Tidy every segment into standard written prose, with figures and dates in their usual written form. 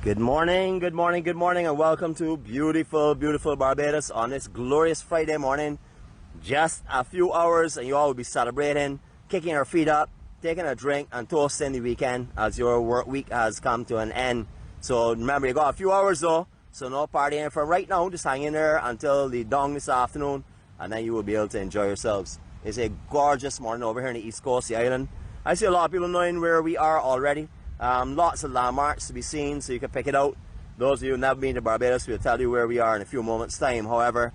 Good morning, good morning, good morning, and welcome to beautiful, beautiful Barbados on this glorious Friday morning. Just a few hours and you all will be celebrating, kicking your feet up, taking a drink and toasting the weekend as your work week has come to an end. So remember, you got a few hours though, so no partying from right now, just hang in there until the dawn this afternoon and then you will be able to enjoy yourselves. It's a gorgeous morning over here on the east coast of the island. I see a lot of people knowing where we are already. Lots of landmarks to be seen, so you can pick it out. Those of you who have never been to Barbados, we'll tell you where we are in a few moments' time. However,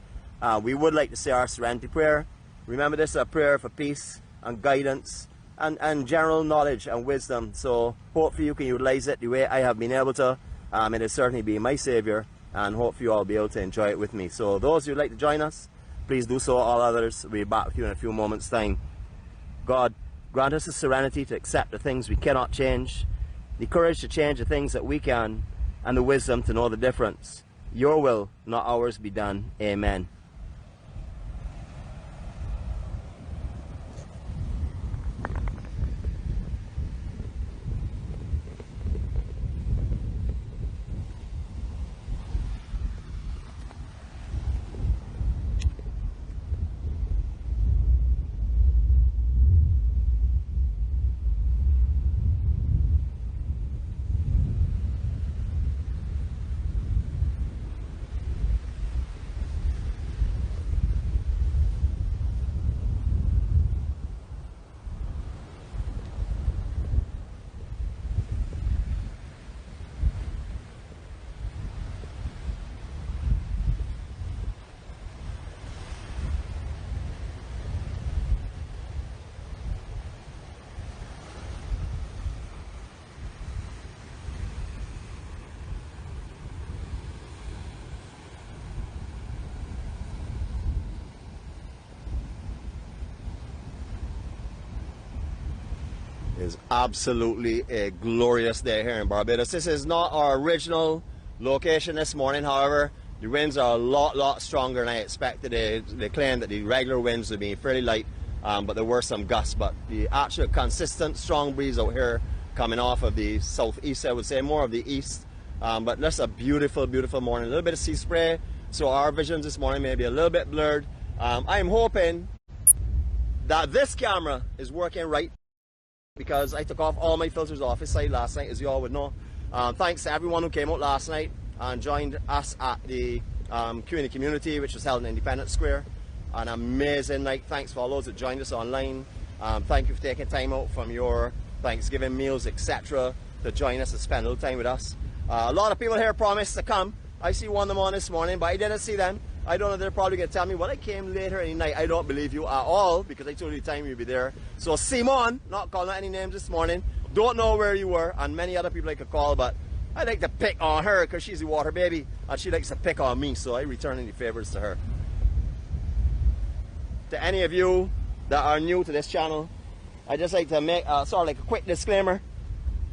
we would like to say our Serenity prayer. Remember, this is a prayer for peace and guidance and general knowledge and wisdom. So hopefully you can utilize it the way I have been able to. It has certainly been my savior, and hopefully you all will be able to enjoy it with me. So those who would like to join us, please do so. All others will be back with you in a few moments' time. God, grant us the serenity to accept the things we cannot change, the courage to change the things that we can, and the wisdom to know the difference. Your will, not ours, be done. Amen. It's absolutely a glorious day here in Barbados. This is not our original location this morning, however, the winds are a lot stronger than I expected. They claim that the regular winds would be fairly light, but there were some gusts. But the actual consistent strong breeze out here coming off of the southeast, I would say more of the east. But that's a beautiful, beautiful morning. A little bit of sea spray, so our visions this morning may be a little bit blurred. I am hoping that this camera is working right, because I took off all my filters off his side last night, as you all would know. Thanks to everyone who came out last night and joined us at the community, which was held in Independence Square. An amazing night. Thanks for all those that joined us online. Thank you for taking time out from your Thanksgiving meals, etc., to join us and spend a little time with us. A lot of people here promised to come. I see one of them on this morning, but I didn't see them. I don't know, they're probably going to tell me, well, I came later in the night. I don't believe you at all, because I told you the time you'd be there. So Simon, not calling out any names this morning, don't know where you were, and many other people I could call, but I like to pick on her because she's a water baby, and she likes to pick on me, so I return any favors to her. To any of you that are new to this channel, I just like to make sort of like a quick disclaimer.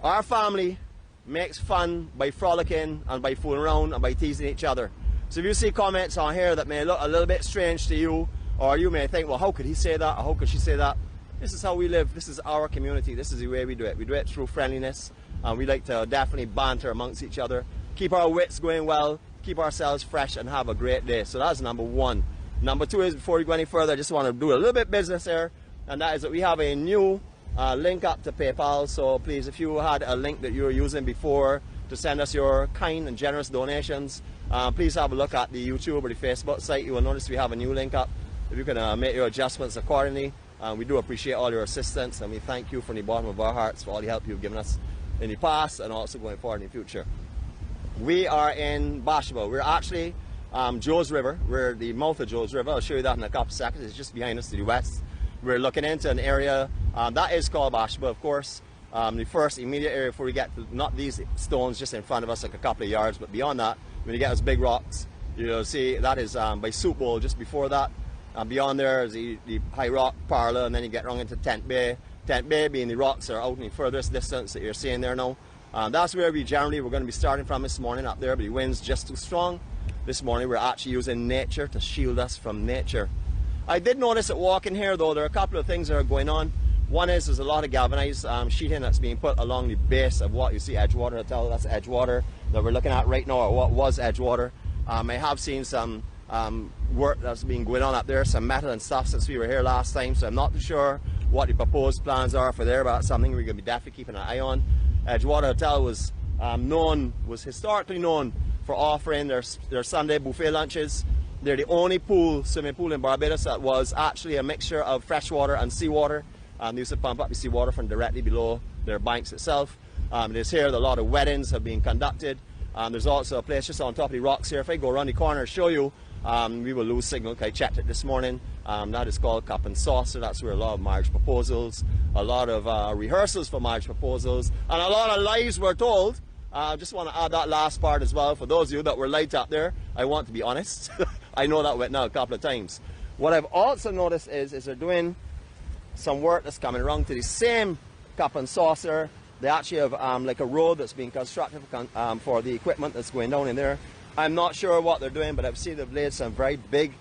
Our family makes fun by frolicking and by fooling around and by teasing each other. So if you see comments on here that may look a little bit strange to you, or you may think, well, how could he say that, or how could she say that? This is how we live. This is our community. This is the way we do it. We do it through friendliness, and we like to definitely banter amongst each other, keep our wits going well, keep ourselves fresh, and have a great day. So that's number one. Number two is, before we go any further, I just want to do a little bit of business here, and that is that we have a new link up to PayPal. So please, if you had a link that you were using before to send us your kind and generous donations, please have a look at the YouTube or the Facebook site. You will notice we have a new link up. If you can make your adjustments accordingly, we do appreciate all your assistance, and we thank you from the bottom of our hearts for all the help you've given us in the past and also going forward in the future. We are in Barbados. We're actually Joe's River. We're the mouth of Joe's River. I'll show you that in a couple of seconds. It's just behind us to the west. We're looking into an area that is called Barbados, of course. The first immediate area before we get to, not these stones just in front of us, like a couple of yards, but beyond that, when you get those big rocks, you'll see that is by Soup Bowl. Just before that, beyond there is the High Rock Parlour, and then you get wrong into Tent Bay. Tent Bay being the rocks that are out in the furthest distance that you're seeing there now. That's where we're going to be starting from this morning up there, but the wind's just too strong. This morning we're actually using nature to shield us from nature. I did notice that walking here though, there are a couple of things that are going on. One is there's a lot of galvanized sheeting that's being put along the base of what you see Edgewater Hotel. That's Edgewater. that we're looking at right now, or what was Edgewater. I have seen some work that's been going on up there, some metal and stuff since we were here last time, so I'm not too sure what the proposed plans are for there, but that's something we're going to be definitely keeping an eye on. Edgewater Hotel was historically known for offering their Sunday buffet lunches. They're the only swimming pool in Barbados that was actually a mixture of freshwater and seawater. They used to pump up the seawater from directly below their banks itself. There's here a lot of weddings have been conducted. There's also a place just on top of the rocks here. If I go around the corner and show you, we will lose signal. I checked it this morning. That is called Cup and Saucer. That's where a lot of marriage proposals, a lot of rehearsals for marriage proposals, and a lot of lies were told. I just want to add that last part as well. For those of you that were light up there, I want to be honest. I know that went now a couple of times. What I've also noticed is they're doing some work that's coming around to the same Cup and Saucer. They actually have like a road that's being constructed for the equipment that's going down in there. I'm not sure what they're doing, but I've seen they've laid some very big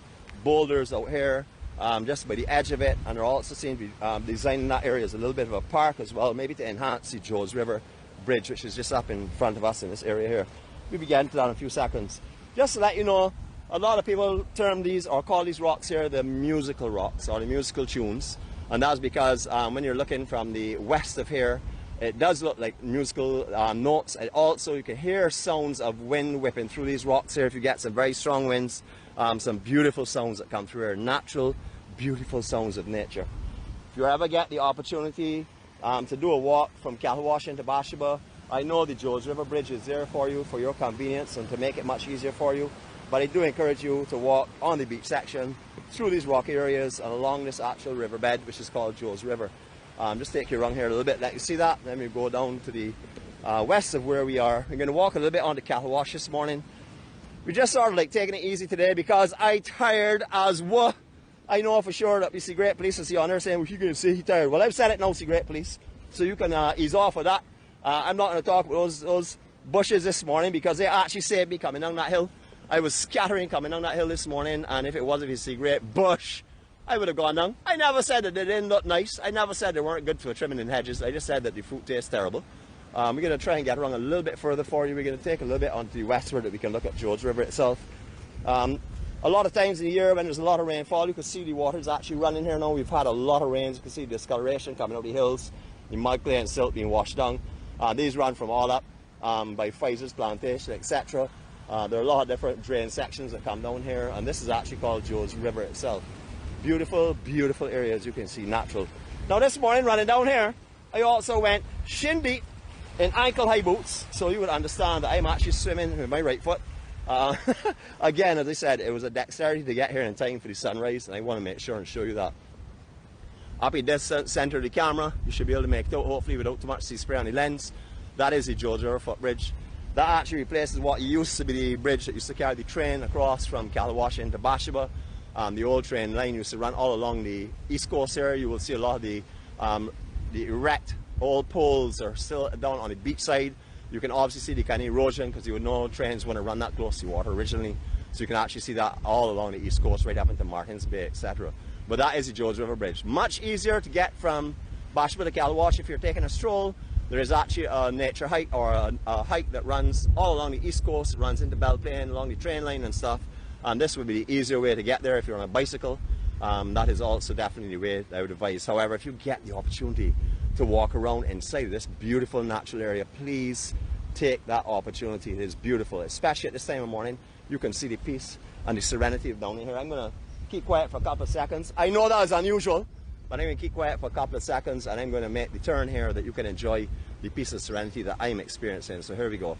boulders out here just by the edge of it, and they're also seen to be designing that area as a little bit of a park as well, maybe to enhance the Joes River Bridge, which is just up in front of us in this area here. We'll be getting to that in a few seconds. Just to let you know, a lot of people term these or call these rocks here the musical rocks or the musical tunes, and that's because when you're looking from the west of here, it does look like musical notes. And also you can hear sounds of wind whipping through these rocks here if you get some very strong winds. Some beautiful sounds that come through here, natural, beautiful sounds of nature. If you ever get the opportunity to do a walk from Calawashin to Bashaba, I know the Joes River Bridge is there for you, for your convenience and to make it much easier for you. But I do encourage you to walk on the beach section, through these rocky areas and along this actual riverbed, which is called Joes River. Just take you around here a little bit, let you see that. Then we go down to the west of where we are. We're going to walk a little bit on to Calawash this morning. We just sort of like taking it easy today because I tired as what. I know for sure that we see Great Police and see on there saying, well, you're going to say he's tired. Well, I've said it now, see Great Police. So you can ease off of that. I'm not going to talk about those bushes this morning because they actually saved me coming down that hill. I was scattering coming down that hill this morning, and if it wasn't for see Great Bush, I would have gone down. I never said that they didn't look nice. I never said they weren't good for trimming in hedges. I just said that the fruit tastes terrible. We're going to try and get around a little bit further for you. We're going to take a little bit onto the westward that we can look at Joes River itself. A lot of times in the year when there's a lot of rainfall, you can see the water's actually running here now. We've had a lot of rains. You can see the discoloration coming out the hills, the mud, clay and silt being washed down. These run from all up by Pfizer's plantation, etc. There are a lot of different drain sections that come down here, and this is actually called Joes River itself. Beautiful, beautiful areas you can see, natural. Now this morning running down here, I also went shin deep in ankle high boots, so you would understand that I'm actually swimming with my right foot. Again, as I said, it was a dexterity to get here in time for the sunrise, and I want to make sure and show you that. Up in this center of the camera, you should be able to make it out, hopefully without too much sea spray on the lens. That is the Joes River footbridge. That actually replaces what used to be the bridge that used to carry the train across from Calawashin to Bashaba. The old train line used to run all along the east coast here. You will see a lot of the erect old poles are still down on the beach side. You can obviously see the kind of erosion because you would know trains want to run that close to water originally. So you can actually see that all along the east coast, right up into Martins Bay, etc. But that is the Joes River Bridge. Much easier to get from Bashaba to Calawash if you're taking a stroll. There is actually a nature hike or a hike that runs all along the east coast, runs into Belplain, along the train line and stuff. And this would be the easier way to get there if you're on a bicycle. That is also definitely the way that I would advise. However, if you get the opportunity to walk around inside of this beautiful natural area, please take that opportunity. It is beautiful, especially at this time of morning. You can see the peace and the serenity of down here. I'm going to keep quiet for a couple of seconds. I know that is unusual, but I'm going to keep quiet for a couple of seconds, and I'm going to make the turn here that you can enjoy the peace and serenity that I'm experiencing. So here we go.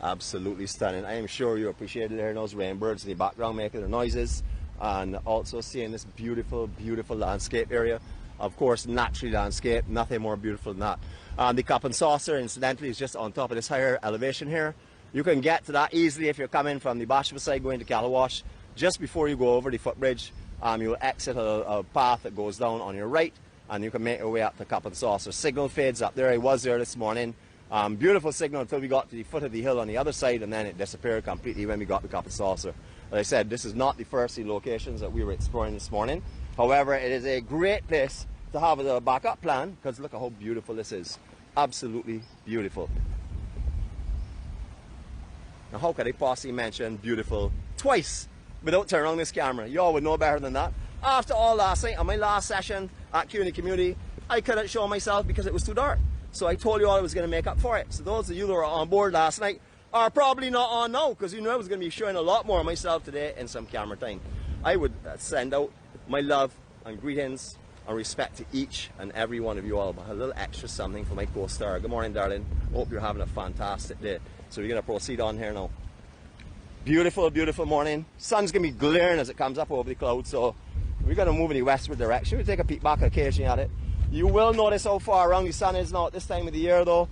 Absolutely stunning. I am sure you appreciated hearing those rainbirds in the background making their noises, and also seeing this beautiful, beautiful landscape area. Of course, naturally landscape, nothing more beautiful than that. The Cup and Saucer, incidentally, is just on top of this higher elevation here. You can get to that easily if you're coming from the Bashama side going to Calawash. Just before you go over the footbridge, you'll exit a path that goes down on your right, and you can make your way up to Cup and Saucer. Signal fades up there. I was there this morning. Beautiful signal until we got to the foot of the hill on the other side, and then it disappeared completely when we got to Cup and Saucer. As I said, this is not the first locations that we were exploring this morning. However, it is a great place to have a backup plan, because look at how beautiful this is. Absolutely beautiful. Now, how could I possibly mention beautiful twice without turning on this camera? You all would know better than that. After all last night, on my last session at CUNY Community, I couldn't show myself because it was too dark. So I told you all I was going to make up for it. So those of you that were on board last night are probably not on now, because you know I was going to be showing a lot more of myself today in some camera time. I would send out my love and greetings and respect to each and every one of you all. But a little extra something for my co-star. Good morning, darling. Hope you're having a fantastic day. So we're going to proceed on here now. Beautiful, beautiful morning. Sun's going to be glaring as it comes up over the clouds, so we're going to move in the westward direction. We'll take a peek back occasionally at it. You will notice how far around the sun is now at this time of the year, though.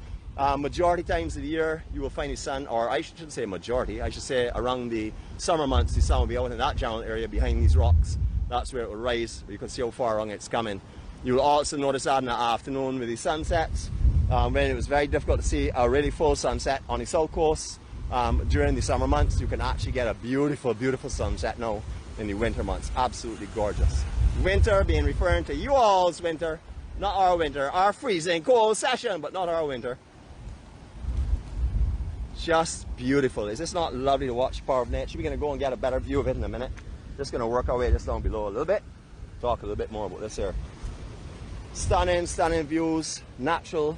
Majority times of the year, you will find the sun, or I shouldn't say majority, I should say around the summer months, the sun will be out in that general area behind these rocks. That's where it will rise. You can see how far along it's coming. You will also notice that in the afternoon with the sunsets, when it was very difficult to see a really full sunset on the south coast. During the summer months, you can actually get a beautiful, beautiful sunset now in the winter months. Absolutely gorgeous. Winter being referring to you all's winter, not our winter. Our freezing cold session, but not our winter. Just beautiful. Is this not lovely to watch? Power of nature. We're going to go and get a better view of it in a minute. Just going to work our way just down below a little bit. Talk a little bit more about this here. Stunning, stunning views. Natural,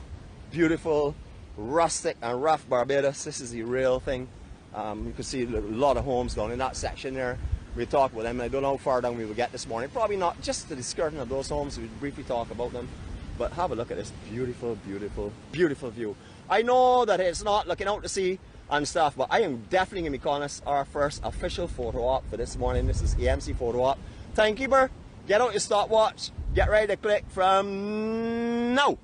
beautiful, rustic and rough Barbados. This is the real thing. You can see a lot of homes down in that section there. We talked with them, and I don't know how far down we will get this morning. Probably not just to the skirting of those homes. We'll briefly talk about them. But have a look at this beautiful, beautiful, beautiful view. I know that it's not looking out to sea and stuff, but I am definitely going to be calling this our first official photo op for this morning. This is EMC photo op. Timekeeper, get out your stopwatch. Get ready to click from now.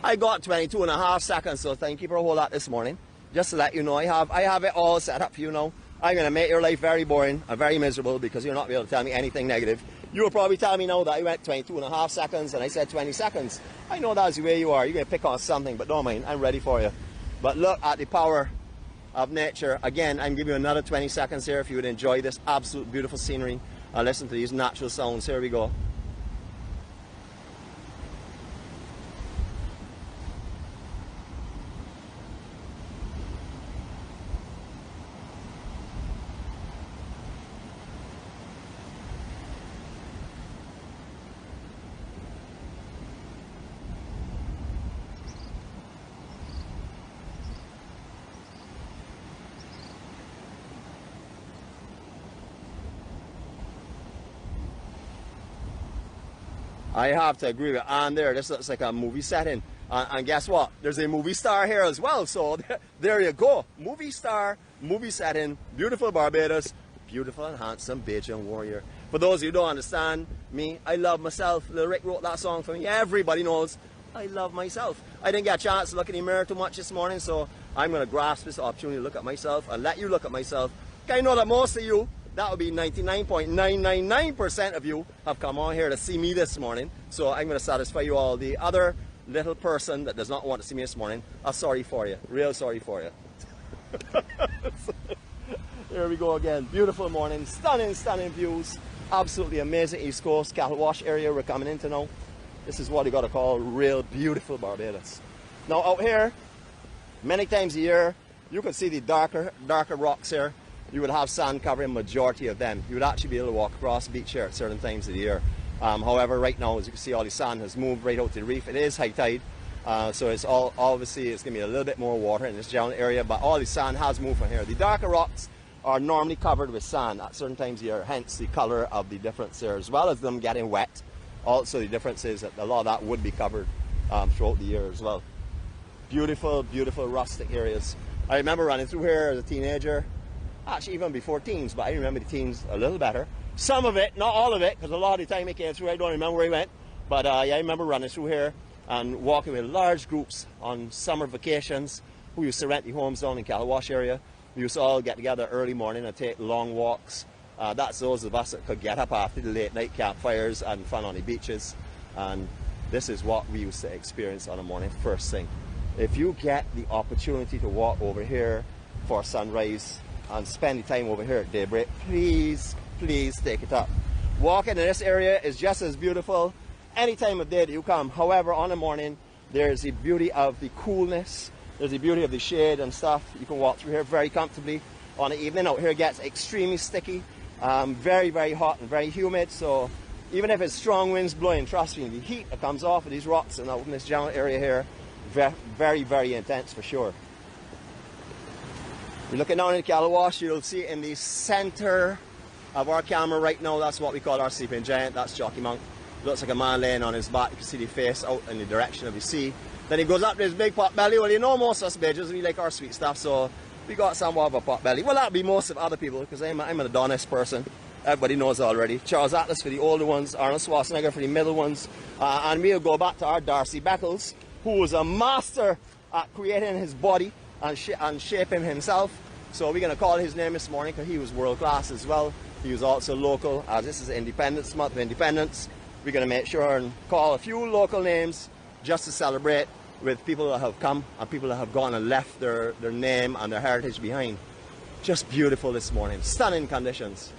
I got 22 and a half seconds, so thank you for a whole lot this morning. Just to let you know, I have it all set up for you now. I'm going to make your life very boring and very miserable, because you're not going to be able to tell me anything negative. You will probably tell me now that I went 22 and a half seconds and I said 20 seconds. I know that's the way you are. You're going to pick on something, but don't mind. I'm ready for you. But look at the power of nature. Again, I'm giving you another 20 seconds here if you would enjoy this absolute beautiful scenery and listen to these natural sounds. Here we go. I have to agree with Ann there. This looks like a movie setting. And guess what? There's a movie star here as well. So there you go. Movie star, movie setting, beautiful Barbados, beautiful and handsome Bajan warrior. For those of you who don't understand me, I love myself. Lil Rick wrote that song for me. Everybody knows I love myself. I didn't get a chance to look in the mirror too much this morning, so I'm going to grasp this opportunity to look at myself and let you look at myself. I know that most of you, that would be 99.999% of you, have come on here to see me this morning. So I'm going to satisfy you all. The other little person that does not want to see me this morning, I'm sorry for you. Real sorry for you. Here we go again. Beautiful morning. Stunning, stunning views. Absolutely amazing East Coast, Calawash area we're coming into now. This is what you got to call real beautiful Barbados. Now out here, many times a year, you can see the darker rocks here. you would have sand covering majority of them. You would actually be able to walk across the beach here at certain times of the year. However, right now, as you can see, all the sand has moved right out to the reef. It is high tide, so it's obviously it's going to be a little bit more water in this general area, but all the sand has moved from here. The darker rocks are normally covered with sand at certain times of the year, hence the color of the difference there, as well as them getting wet. Also, the difference is that a lot of that would be covered throughout the year as well. Beautiful, beautiful rustic areas. I remember running through here as a teenager, actually even before teens, but I remember the teens a little better. Some of it, not all of it, because a lot of the time I came through, I don't remember where I went. But yeah, I remember running through here and walking with large groups on summer vacations. We used to rent the homes down in Calawash area. We used to all get together early morning and take long walks. That's those of us that could get up after the late night campfires and fun on the beaches. And this is what we used to experience on a morning first thing. If you get the opportunity to walk over here for sunrise and spend the time over here at daybreak, please take it up. Walking in this area is just as beautiful any time of day that you come. However, on the morning, there's the beauty of the coolness, there's the beauty of the shade and stuff. You can walk through here very comfortably. On the evening, out here gets extremely sticky, very, very hot and very humid. So even if it's strong winds blowing, trust me, the heat that comes off of these rocks and out in this general area here, very, very intense for sure. You're looking down in Calawash, you'll see in the center of our camera right now, that's what we call our sleeping giant. That's Jockey Monk. Looks like a man laying on his back. You can see the face out in the direction of the sea. Then he goes up to his big pot belly. Well, you know, most of us Bajans, we like our sweet stuff, so we got somewhat of a pot belly. Well, that'd be most of other people, because I'm an Adonis person. Everybody knows already. Charles Atlas for the older ones, Arnold Schwarzenegger for the middle ones, and we'll go back to our Darcy Beckles, who was a master at creating his body and shaping himself. So we're going to call his name this morning because he was world class as well. He was also local, as this is Independence Month of Independence. We're going to make sure and call a few local names just to celebrate with people that have come and people that have gone and left their name and their heritage behind. Just beautiful this morning. Stunning conditions.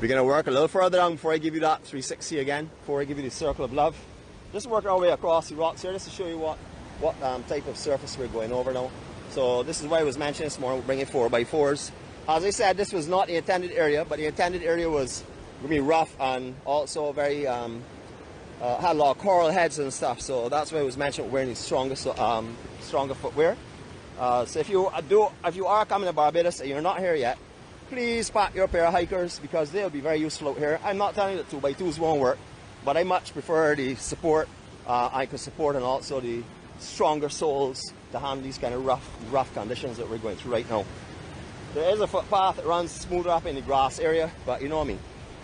We're going to work a little further down before I give you that 360 again, before I give you the circle of love. Just work our way across the rocks here just to show you what type of surface we're going over now. So this is why I was mentioning this morning, bringing 4x4s. As I said, this was not the intended area, but the intended area was going to be rough and also very, had a lot of coral heads and stuff. So that's why I was mentioning wearing the stronger footwear. So if you are coming to Barbados and you're not here yet, please pack your pair of hikers because they'll be very useful out here. I'm not telling you that 2x2s won't work, but I much prefer the support, ankle support, and also the stronger soles to handle these kind of rough conditions that we're going through right now. There is a footpath that runs smoother up in the grass area, but you know me,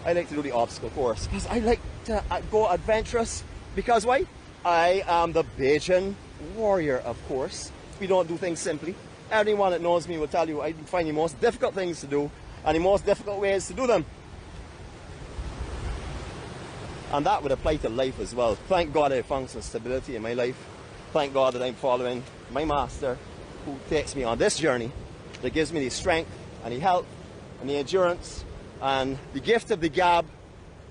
I like to do the obstacle course because I like to go adventurous. Because why? I am the Bajan warrior, of course. We don't do things simply. Everyone that knows me will tell you I find the most difficult things to do and the most difficult ways to do them. And that would apply to life as well. Thank God I found some stability in my life. Thank God that I'm following my master who takes me on this journey that gives me the strength and the health and the endurance and the gift of the gab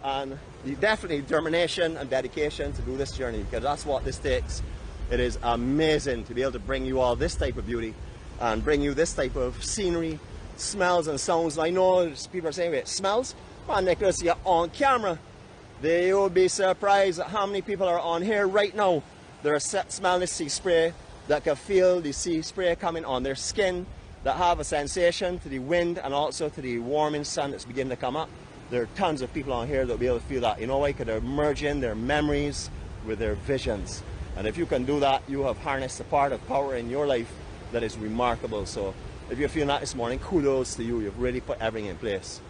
and the definitely determination and dedication to do this journey, because that's what this takes. It is amazing to be able to bring you all this type of beauty and bring you this type of scenery, smells and sounds. I know people are saying, wait, smells? Man, Nicholas, you're on camera. They will be surprised at how many people are on here right now. They're smelling the sea spray, that can feel the sea spray coming on their skin, that have a sensation to the wind and also to the warming sun that's beginning to come up. There are tons of people on here that will be able to feel that. You know why? Because they're merging their memories with their visions. And if you can do that, you have harnessed a part of power in your life that is remarkable. So if you're feeling that this morning, kudos to you. You've really put everything in place.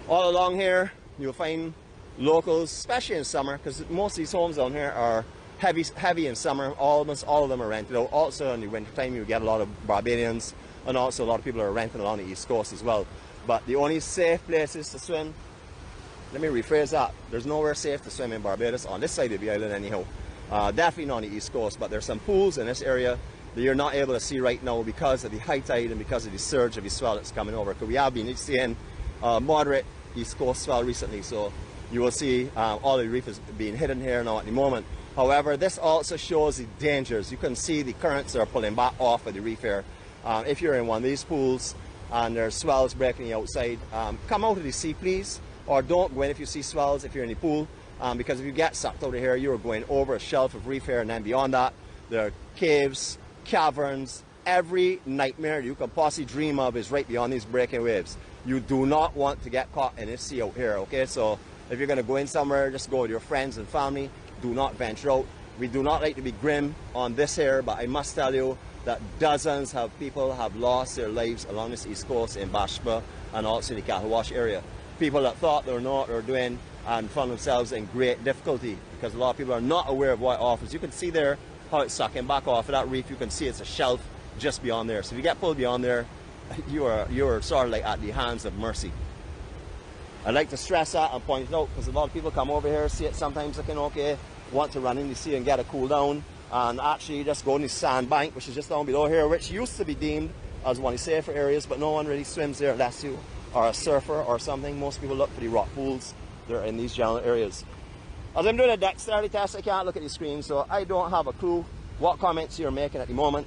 All along here, you'll find locals, especially in summer, because most of these homes down here are heavy in summer. Almost all of them are rented out. Also in the winter time, you get a lot of Barbadians, and also a lot of people are renting along the east coast as well. But the only safe places to swim, let me rephrase that, there's nowhere safe to swim in Barbados on this side of the island anyhow. Definitely not on the east coast, but there's some pools in this area that you're not able to see right now because of the high tide and because of the surge of the swell that's coming over. Because we have been seeing moderate east coast swell recently, so you will see all the reef is being hidden here now at the moment. However, this also shows the dangers. You can see the currents are pulling back off of the reef here. If you're in one of these pools and there's swells breaking outside, come out of the sea, please, or don't go in if you see swells if you're in the pool, because if you get sucked out of here, you're going over a shelf of reef here, and then beyond that, there are caves, caverns. Every nightmare you can possibly dream of is right beyond these breaking waves. You do not want to get caught in this sea out here, okay? So if you're going to go in somewhere, just go with your friends and family. Do not venture out. We do not like to be grim on this here, but I must tell you that dozens of people have lost their lives along this east coast in Bashba and also the Cattle area. People that thought they know what they're doing and found themselves in great difficulty because a lot of people are not aware of what it offers. You can see there how it's sucking back off of that reef. You can see it's a shelf just beyond there. So if you get pulled beyond there, you're sort of like at the hands of mercy. I'd like to stress that and point it out because a lot of people come over here, see it sometimes looking okay, want to run in the sea and get a cool down, and actually just go on the sandbank, which is just down below here, which used to be deemed as one of the safer areas, but no one really swims there unless you are a surfer or something. Most people look for the rock pools that are in these general areas. As I'm doing a dexterity test, I can't look at the screen, so I don't have a clue what comments you're making at the moment.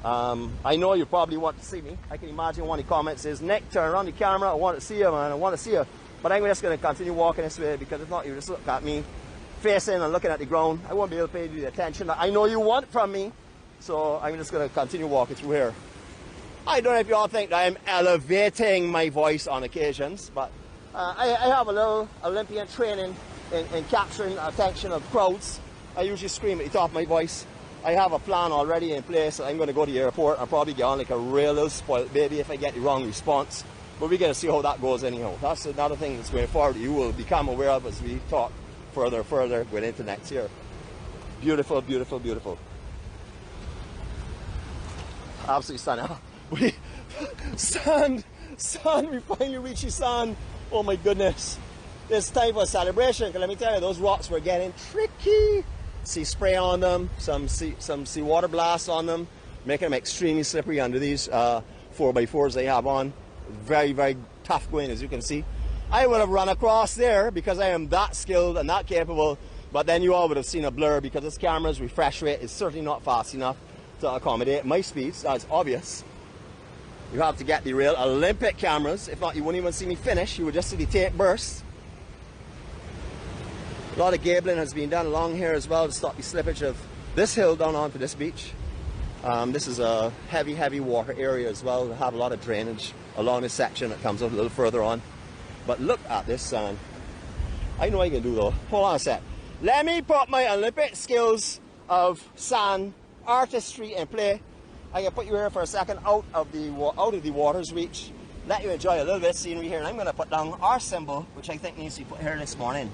I know you probably want to see me. I can imagine one of the comments is, Nick, turn around the camera, I want to see you, man, I want to see you. But I'm just going to continue walking this way because if not, you just look at me facing and looking at the ground. I won't be able to pay you the attention that I know you want from me. So I'm just going to continue walking through here. I don't know if you all think that I'm elevating my voice on occasions, but I have a little Olympian training in capturing attention of crowds. I usually scream at the top of my voice. I have a plan already in place. I'm going to go to the airport and probably get on like a real little spoiled baby if I get the wrong response. But we're going to see how that goes anyhow. That's another thing that's going forward you will become aware of as we talk further going into next year. Beautiful, beautiful, beautiful. Absolutely stunning. Sand, we finally reached the sand. Oh my goodness. It's time for a celebration, because let me tell you, those rocks were getting tricky. Sea spray on them, some sea water blasts on them, making them extremely slippery under these 4x4s they have on. Very, very tough going, as you can see. I would have run across there because I am that skilled and that capable, but then you all would have seen a blur because this camera's refresh rate is certainly not fast enough to accommodate my speeds. That's obvious. You have to get the real Olympic cameras. If not, you wouldn't even see me finish. You would just see the tape burst. A lot of gabling has been done along here as well to stop the slippage of this hill down onto this beach. This is a heavy, heavy water area as well. They have a lot of drainage along this section that comes up a little further on. But look at this sand. I know what I can do though. Hold on a sec. Let me put my Olympic skills of sand artistry in play. I can put you here for a second out of the water's reach. Let you enjoy a little bit of scenery here. And I'm going to put down our symbol, which I think needs to be put here this morning.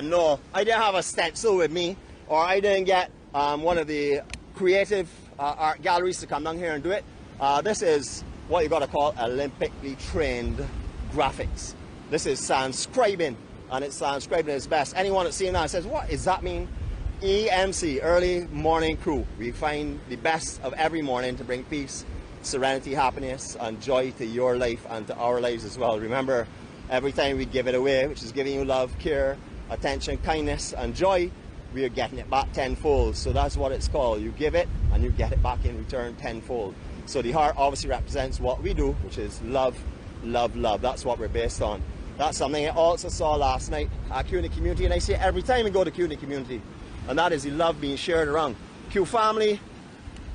No, I didn't have a stencil with me, or I didn't get one of the creative art galleries to come down here and do it. This is what you got to call Olympically trained graphics. This is transcribing, and it's transcribing at its best. Anyone that's seen that says, what does that mean? EMC, early morning crew. We find the best of every morning to bring peace, serenity, happiness, and joy to your life and to our lives as well. Remember, every time we give it away, which is giving you love, care, attention, kindness, and joy, we are getting it back tenfold. So that's what it's called. You give it and you get it back in return tenfold. So the heart obviously represents what we do, which is love, love, love. That's what we're based on. That's something I also saw last night at CUNY Community, and I say every time we go to CUNY Community, and that is the love being shared around. Q family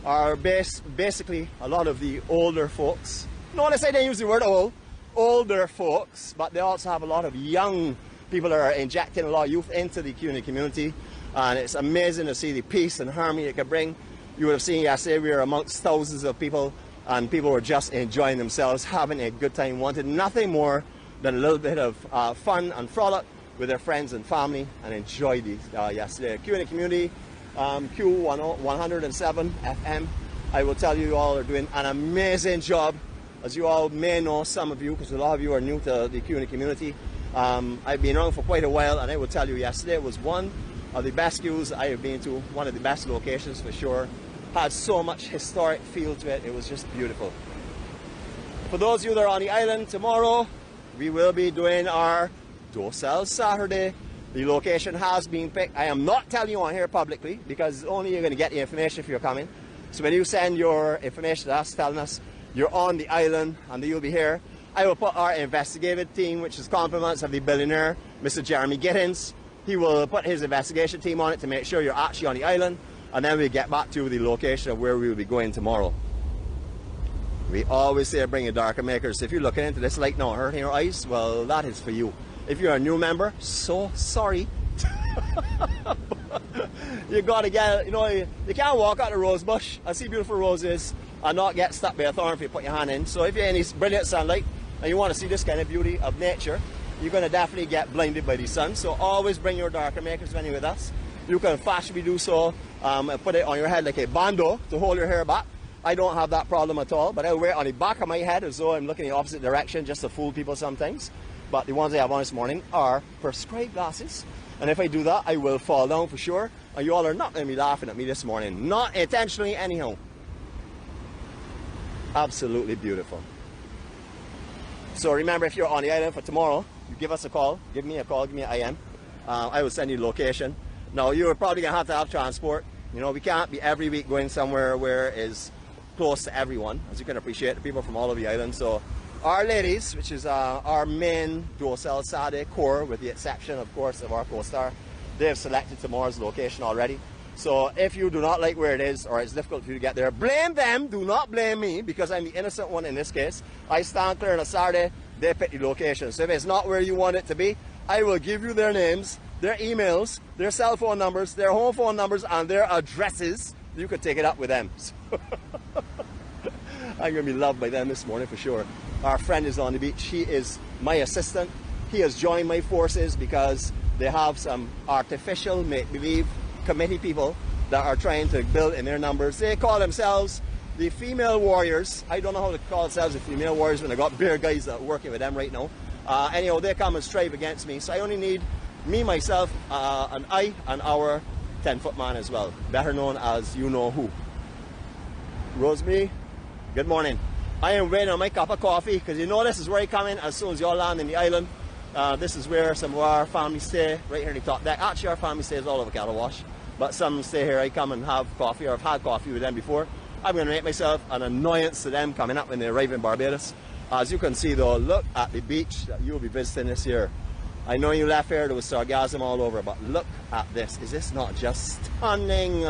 are basically a lot of the older folks. Notice I didn't use the word old. Older folks, but they also have a lot of young people that are injecting a lot of youth into the CUNY community, and it's amazing to see the peace and harmony it can bring. You would have seen yesterday we were amongst thousands of people, and people were just enjoying themselves, having a good time, wanted nothing more than a little bit of fun and frolic with their friends and family, and enjoyed it yesterday. CUNY community, Q107 FM. I will tell you all are doing an amazing job As you all may know, some of you, because a lot of you are new to the CUNY community, I've been around for quite a while, and I will tell you, yesterday was one of the best queues I have been to, one of the best locations for sure. Had so much historic feel to it, it was just beautiful. For those of you that are on the island, tomorrow we will be doing our Docel Saturday. The location has been picked. I am not telling you on here publicly because only you're going to get the information if you're coming. So when you send your information to us telling us you're on the island and that you'll be here, I will put our investigative team, which is compliments of the billionaire, Mr. Jeremy Gittins. He will put his investigation team on it to make sure you're actually on the island, and then we'll get back to the location of where we will be going tomorrow. We always say bring your darker makers. If you're looking into this light now hurting your eyes, well, that is for you. If you're a new member, so sorry. You gotta get, you know, you can't walk out the rose bush and see beautiful roses and not get stuck by a thorn if you put your hand in. So if you're in this brilliant sunlight and you want to see this kind of beauty of nature, you're going to definitely get blinded by the sun. So always bring your darker makers when you're with us. You can fashionably do so, and put it on your head like a bando to hold your hair back. I don't have that problem at all, but I wear it on the back of my head as though I'm looking in the opposite direction just to fool people sometimes. But the ones I have on this morning are prescribed glasses. And if I do that, I will fall down for sure. And you all are not going to be laughing at me this morning. Not intentionally anyhow. Absolutely beautiful. So remember, if you're on the island for tomorrow, you give us a call. Give me a call, give me an IM. I will send you the location. Now, you're probably going to have transport. You know, we can't be every week going somewhere where it's close to everyone. As you can appreciate, the people from all over the island. So our ladies, which is our main Docel Saturday core, with the exception, of course, of our co-star, they have selected tomorrow's location already. So if you do not like where it is, or it's difficult for you to get there, blame them, do not blame me, because I'm the innocent one in this case. I stand clear on a Saturday, they pick the location. So if it's not where you want it to be, I will give you their names, their emails, their cell phone numbers, their home phone numbers, and their addresses. You could take it up with them. I'm going to be loved by them this morning for sure. Our friend is on the beach. He is my assistant. He has joined my forces because they have some artificial make-believe committee people that are trying to build in their numbers. They call themselves the female warriors. I don't know how to call themselves the female warriors when I got bare guys that are working with them right now. Anyhow, they come and strive against me. So I only need me, myself, and our 10-foot man as well, better known as you know who. Rosemary, good morning. I am waiting on my cup of coffee because you know this is where I come in as soon as you all land in the island. This is where some of our family stay, right here in the top deck. Actually, our family stays all over Calawash, but some stay here. I come and have coffee, or I've had coffee with them before. I'm going to make myself an annoyance to them coming up when they arrive in Barbados. As you can see though, look at the beach that you will be visiting this year. I know you left here, there was sarcasm all over, but look at this. Is this not just stunning?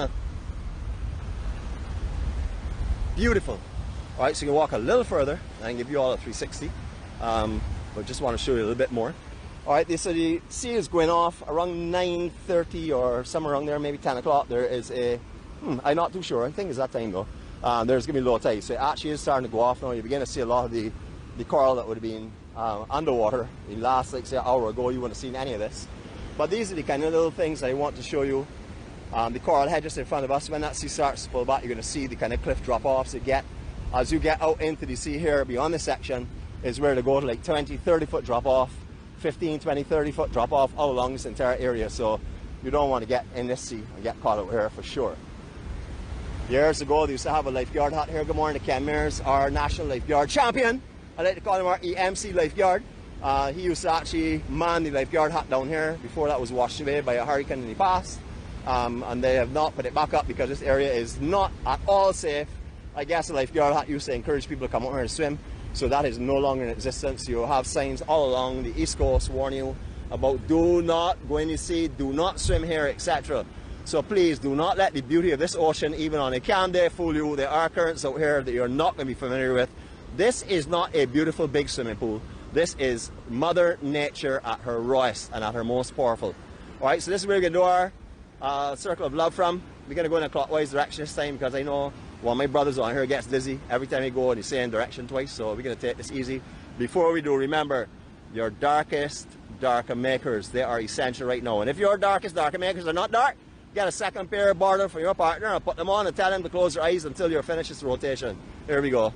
Beautiful. All right, so you can walk a little further and I can give you all a 360. But just want to show you a little bit more. All right, so the sea is going off around 9:30 or somewhere around there, maybe 10 o'clock. There is a, I'm not too sure. I think it's that time though. There's going to be low tide. So it actually is starting to go off now. You begin to see a lot of the coral that would have been underwater the last, like say, hour ago. You wouldn't have seen any of this. But these are the kind of little things I want to show you. The coral head just in front of us. When that sea starts to pull back, you're going to see the kind of cliff drop-offs you get. As you get out into the sea here, beyond this section, is where to go to like 20, 30 foot drop off, 15, 20, 30 foot drop off all along this entire area. So you don't want to get in this sea and get caught out here for sure. Years ago, they used to have a lifeguard hut here. Good morning to Ken Mears, our national lifeguard champion. I like to call him our EMC lifeguard. He used to actually man the lifeguard hut down here before that was washed away by a hurricane in the past. And they have not put it back up because this area is not at all safe. I guess the lifeguard hut used to encourage people to come out here and swim. So that is no longer in existence. You have signs all along the east coast warning you about do not go in the sea, do not swim here, etc. So please do not let the beauty of this ocean, even on a calm day, fool you. There are currents out here that you're not going to be familiar with. This is not a beautiful big swimming pool. This is Mother Nature at her rawest and at her most powerful. All right, so this is where we're going to do our circle of love from. We're going to go in a clockwise direction this time because I know one of my brothers on here gets dizzy every time he goes in the same direction twice. So we're going to take this easy. Before we do, remember, your darkest darker makers, they are essential right now. And if your darkest darker makers are not dark, get a second pair of border for your partner and put them on and tell them to close their eyes until you're finished this rotation. Here we go.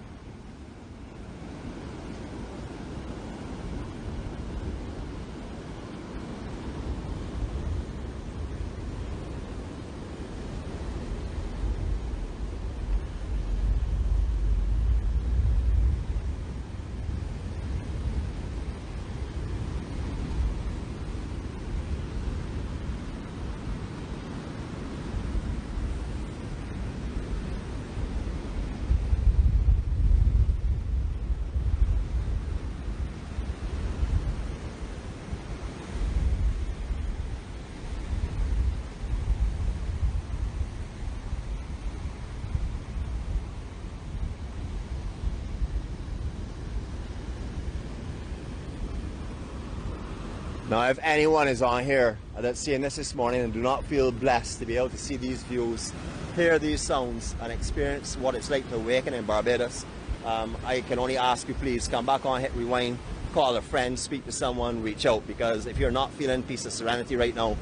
Now, if anyone is on here that's seeing this morning and do not feel blessed to be able to see these views, hear these sounds, and experience what it's like to awaken in Barbados, I can only ask you, please come back on, hit rewind, call a friend, speak to someone, reach out, because if you're not feeling peace of serenity right now,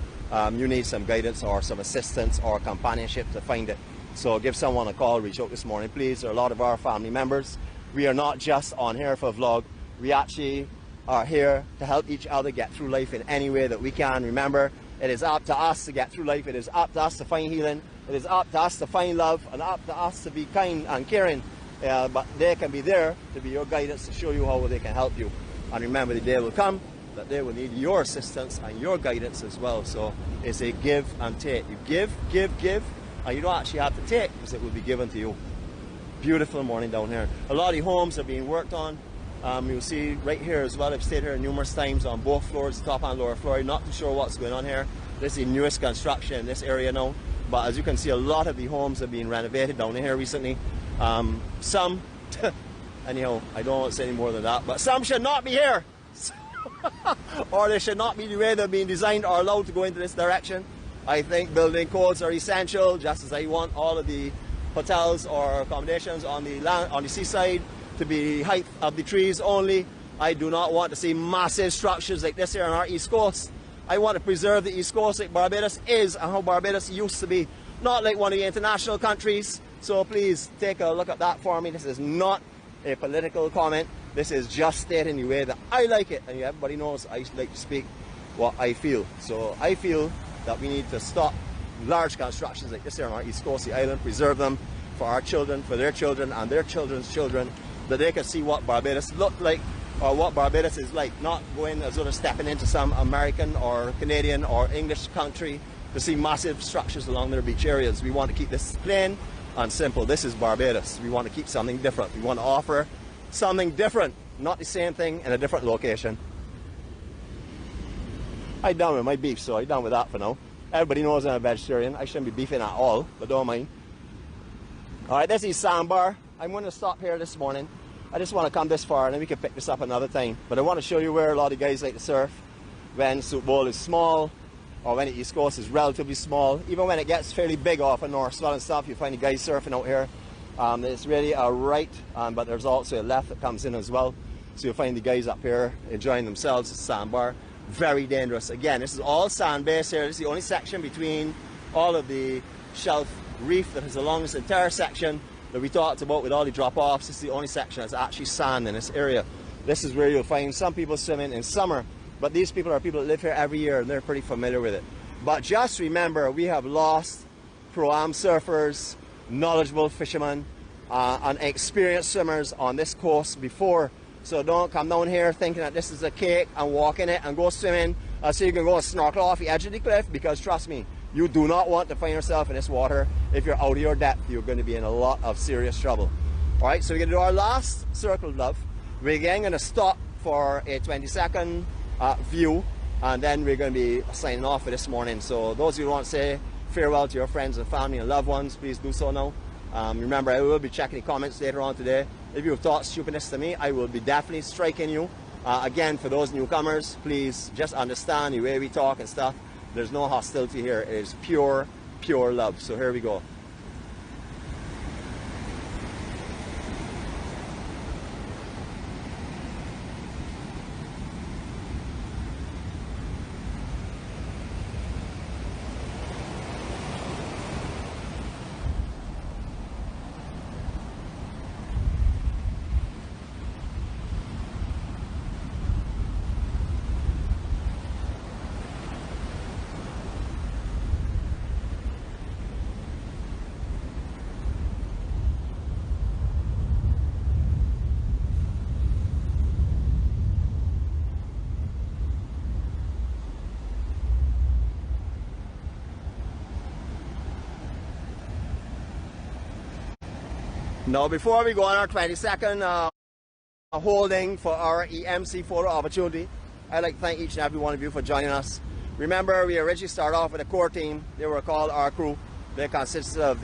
you need some guidance or some assistance or companionship to find it. So give someone a call, reach out this morning, please. There are a lot of our family members. We are not just on here for a vlog. We actually are here to help each other get through life in any way that we can. Remember, it is up to us to get through life. It is up to us to find healing. It is up to us to find love, and up to us to be kind and caring. But they can be there to be your guidance, to show you how they can help you. And remember, the day will come that they will need your assistance and your guidance as well. So it's a give and take. You give, and you don't actually have to take, because it will be given to you. Beautiful morning down here. A lot of the homes are being worked on. You'll see right here as well. I've stayed here numerous times on both floors, top and lower floor. Not too sure what's going on here. This is the newest construction in this area now. But as you can see, a lot of the homes are being renovated down here recently. Some, anyhow, I don't want to say any more than that, but some should not be here. Or they should not be the way they're being designed or allowed to go into this direction. I think building codes are essential, just as I want all of the hotels or accommodations on the land, on the seaside, to be height of the trees only. I do not want to see massive structures like this here on our East Coast. I want to preserve the East Coast like Barbados is and how Barbados used to be, not like one of the international countries. So please take a look at that for me. This is not a political comment. This is just stating the way that I like it, and everybody knows I like to speak what I feel. So I feel that we need to stop large constructions like this here on our East Coast, the island, preserve them for our children, for their children and their children's children, that they can see what Barbados looked like, or what Barbados is like, not going as sort of stepping into some American or Canadian or English country to see massive structures along their beach areas. We want to keep this plain and simple. This is Barbados. We want to keep something different. We want to offer something different, not the same thing in a different location. I'm done with my beef, so I'm done with that for now. Everybody knows I'm a vegetarian. I shouldn't be beefing at all, but don't mind. Alright, this is Sandbar. I'm going to stop here this morning. I just want to come this far and then we can pick this up another time. But I want to show you where a lot of guys like to surf when Soup Bowl is small, or when the East Coast is relatively small. Even when it gets fairly big off in North Swell and stuff, you find the guys surfing out here. It's really a right, but there's also a left that comes in as well. So you'll find the guys up here enjoying themselves at Sandbar. Very dangerous. Again, this is all sand base here. This is the only section between all of the shelf reef that is along this entire section that we talked about with all the drop-offs. This is the only section that's actually sand in this area. This is where you'll find some people swimming in summer, but these people are people that live here every year and they're pretty familiar with it. But just remember, we have lost pro-am surfers, knowledgeable fishermen, and experienced swimmers on this coast before. So don't come down here thinking that this is a cake and walk in it and go swimming so you can go and snorkel off the edge of the cliff, because trust me, you do not want to find yourself in this water. If you're out of your depth, you're going to be in a lot of serious trouble. Alright, so we're going to do our last circle of love. We're again going to stop for a 20-second view, and then we're going to be signing off for this morning. So those of you who want to say farewell to your friends and family and loved ones, please do so now. Remember, I will be checking the comments later on today. If you have taught stupidness to me, I will be definitely striking you. Again, for those newcomers, please just understand the way we talk and stuff. There's no hostility here. It is pure, pure love. So here we go. Now, before we go on our 20-second holding for our EMC photo opportunity, I'd like to thank each and every one of you for joining us. Remember, we originally started off with a core team. They were called our crew. They consisted of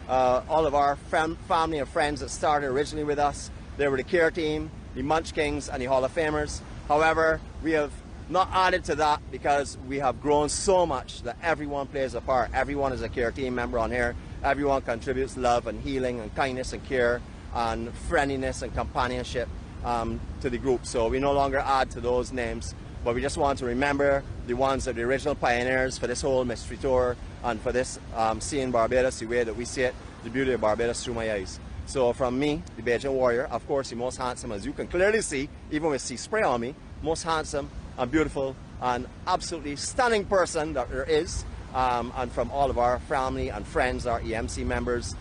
all of our family and friends that started originally with us. They were the care team, the Munch Kings, and the Hall of Famers. However, we have not added to that because we have grown so much that everyone plays a part. Everyone is a care team member on here. Everyone contributes love and healing and kindness and care and friendliness and companionship to the group. So we no longer add to those names, but we just want to remember the ones that are the original pioneers for this whole mystery tour and for this seeing Barbados the way that we see it, the beauty of Barbados through my eyes. So from me, the Bajan warrior, of course the most handsome, as you can clearly see, even with sea spray on me, most handsome and beautiful and absolutely stunning person that there is, and from all of our family and friends, our EMC members,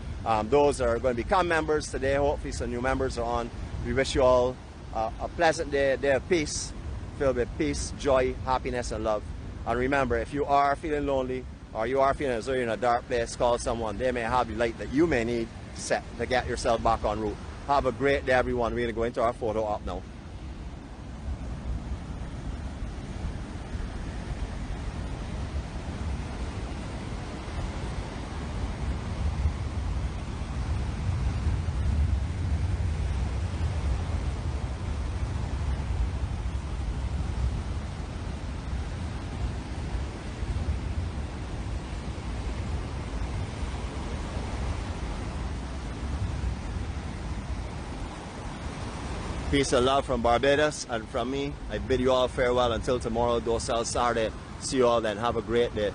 those that are going to become members today, hopefully some new members are on. We wish you all a pleasant day, a day of peace, filled with peace, joy, happiness and love. And remember, if you are feeling lonely or you are feeling as though you're in a dark place, call someone. They may have the light that you may need to get yourself back on route. Have a great day, everyone. We're going to go into our photo op now. Peace and love from Barbados, and from me, I bid you all farewell until tomorrow, docile Saturday. See you all then. Have a great day.